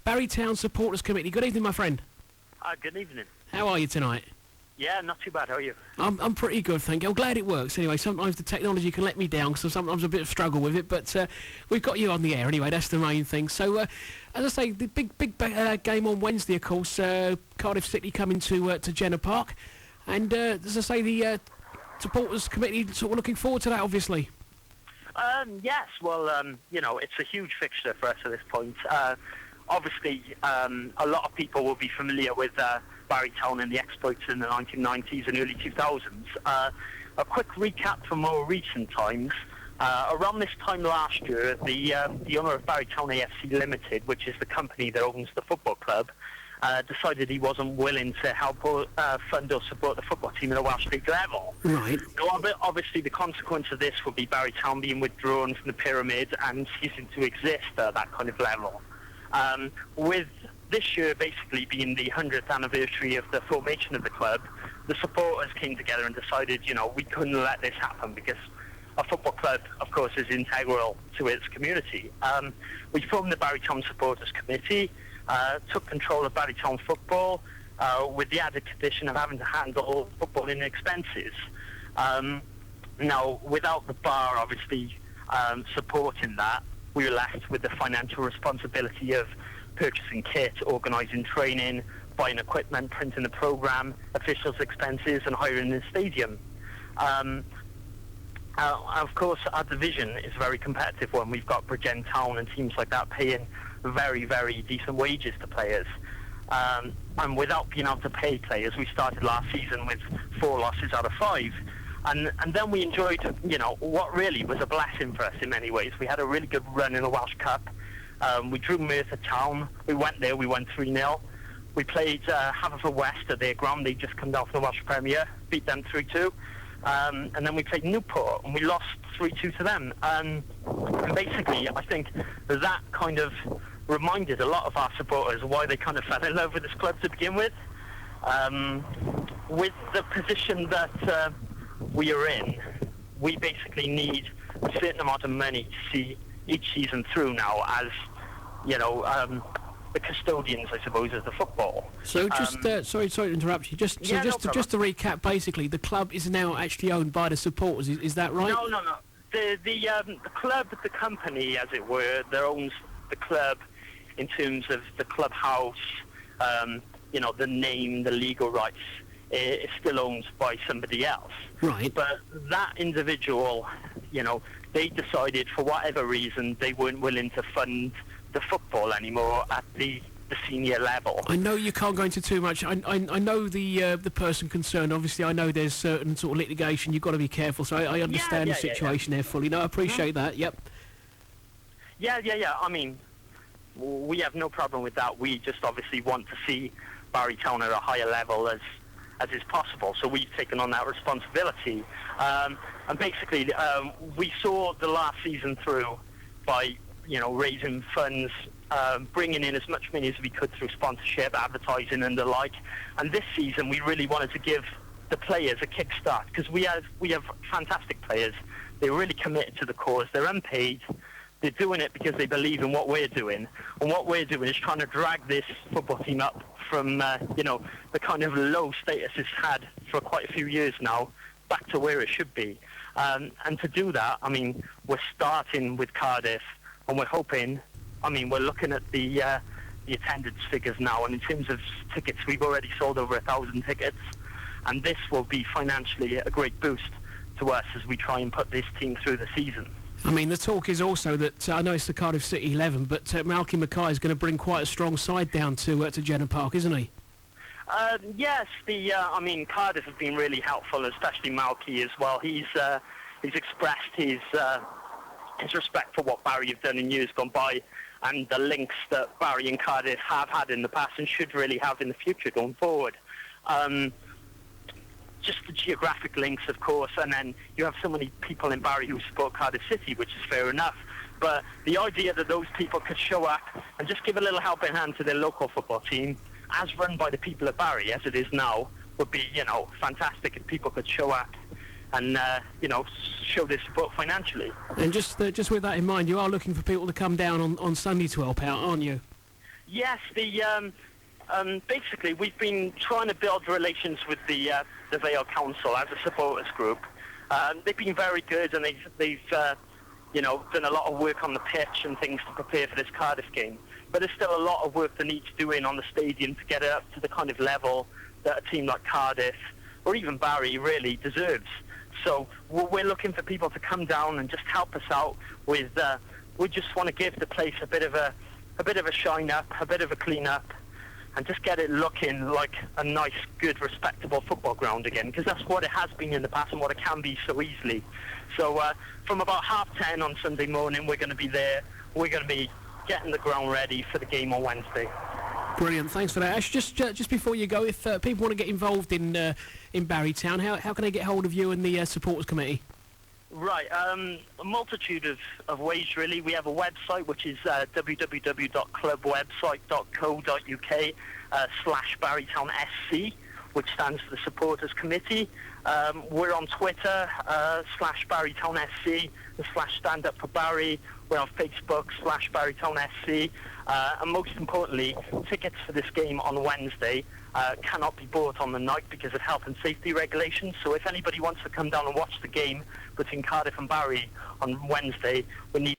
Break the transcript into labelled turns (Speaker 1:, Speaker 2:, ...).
Speaker 1: Barry Town Supporters Committee. Good evening, my friend.
Speaker 2: Good evening.
Speaker 1: How are you tonight?
Speaker 2: Yeah, not too bad. How are you?
Speaker 1: I'm pretty good, thank you. I'm glad it works. Anyway, sometimes the technology can let me down, so sometimes a bit of struggle with it, but we've got you on the air anyway. That's the main thing. So, as I say, the big game on Wednesday, of course, Cardiff City coming to Jenner Park, and as I say, the supporters committee sort of looking forward to that, obviously.
Speaker 2: Yes. Well, it's a huge fixture for us at this point. Obviously, a lot of people will be familiar with Barry Town and the exploits in the 1990s and early 2000s. A quick recap from more recent times. Around this time last year, the owner of Barry Town AFC Limited, which is the company that owns the football club, decided he wasn't willing to help fund or support the football team at a Welsh League level.
Speaker 1: Right.
Speaker 2: Now, obviously, the consequence of this would be Barry Town being withdrawn from the pyramid and ceasing to exist at that kind of level. With this year basically being the 100th anniversary of the formation of the club, the supporters came together and decided, we couldn't let this happen because a football club, of course, is integral to its community. We formed the Barry Town Supporters Committee, took control of Barry Town football with the added condition of having to handle footballing expenses. Now, without the bar, obviously, supporting that, we were left with the financial responsibility of purchasing kit, organising training, buying equipment, printing the programme, officials' expenses, and hiring the stadium. Of course, our division is a very competitive one. We've got Bridgend Town and teams like that paying very, very decent wages to players. And without being able to pay players, we started last season with 4 losses out of 5. And then we enjoyed, what really was a blessing for us in many ways. We had a really good run in the Welsh Cup. We drew Merthyr Town. We went there. We won 3-0. We played Haverfordwest at their ground. They just come down from the Welsh Premier, beat them 3-2. And then we played Newport, and we lost 3-2 to them. And basically, I think that kind of reminded a lot of our supporters why they kind of fell in love with this club to begin with. With the position that we are in, we basically need a certain amount of money to see each season through now as, the custodians, I suppose, of the football. So
Speaker 1: just, sorry to interrupt you, just to recap, basically, the club is now actually owned by the supporters, is that right?
Speaker 2: No. The club, the company, as it were, that owns the club in terms of the clubhouse, the name, the legal rights, is still owned by somebody else.
Speaker 1: Right.
Speaker 2: But that individual, they decided for whatever reason they weren't willing to fund the football anymore at the senior level.
Speaker 1: I know you can't go into too much. I know the person concerned. Obviously, I know there's certain sort of litigation. You've got to be careful. So I understand the situation there fully. No, I appreciate that. Yep.
Speaker 2: Yeah. I mean, we have no problem with that. We just obviously want to see Barry Town at a higher level as is possible. So we've taken on that responsibility. And basically, we saw the last season through by, raising funds, bringing in as much money as we could through sponsorship, advertising and the like. And this season, we really wanted to give the players a kickstart because we have fantastic players. They're really committed to the cause. They're unpaid. They're doing it because they believe in what we're doing. And what we're doing is trying to drag this football team up from, the kind of low status it's had for quite a few years now, back to where it should be. And to do that, I mean, we're starting with Cardiff, and we're hoping, we're looking at the attendance figures now, and in terms of tickets, we've already sold over 1,000 tickets, and this will be financially a great boost to us as we try and put this team through the season.
Speaker 1: I mean, the talk is also that, I know it's the Cardiff City 11, but Malky Mackay is going to bring quite a strong side down to Jenner Park, isn't he?
Speaker 2: Yes, Cardiff have been really helpful, especially Malky as well. He's expressed his respect for what Barry have done in years gone by and the links that Barry and Cardiff have had in the past and should really have in the future going forward. Just the geographic links, of course, and then you have so many people in Barry who support Cardiff City, which is fair enough. But the idea that those people could show up and just give a little helping hand to their local football team, as run by the people of Barry, as it is now, would be, fantastic if people could show up and, show their support financially.
Speaker 1: And just with that in mind, you are looking for people to come down on Sunday to help out, aren't you?
Speaker 2: Yes, basically we've been trying to build relations with the Vale Council as a supporters group. They've been very good, and they've done a lot of work on the pitch and things to prepare for this Cardiff game. But there's still a lot of work that needs doing on the stadium to get it up to the kind of level that a team like Cardiff or even Barry really deserves. So we're looking for people to come down and just help us out with. We just want to give the place a bit of a shine up, a bit of a clean up, and just get it looking like a nice, good, respectable football ground again, because that's what it has been in the past and what it can be so easily. So from about 10:30 on Sunday morning, we're going to be there. We're going to be getting the ground ready for the game on Wednesday.
Speaker 1: Brilliant, thanks for that, Ash. Just before you go, if people want to get involved in Barrytown, how can they get hold of you and the supporters committee? Right,
Speaker 2: a multitude of ways really. We have a website which is www.clubwebsite.co.uk/BarrytownSC, which stands for the Supporters Committee. We're on Twitter, /BarrytownSC, /Stand Up for Barry. We're on Facebook, /BarrytownSC. And most importantly, tickets for this game on Wednesday cannot be bought on the night because of health and safety regulations. So if anybody wants to come down and watch the game between Cardiff and Barry on Wednesday, we need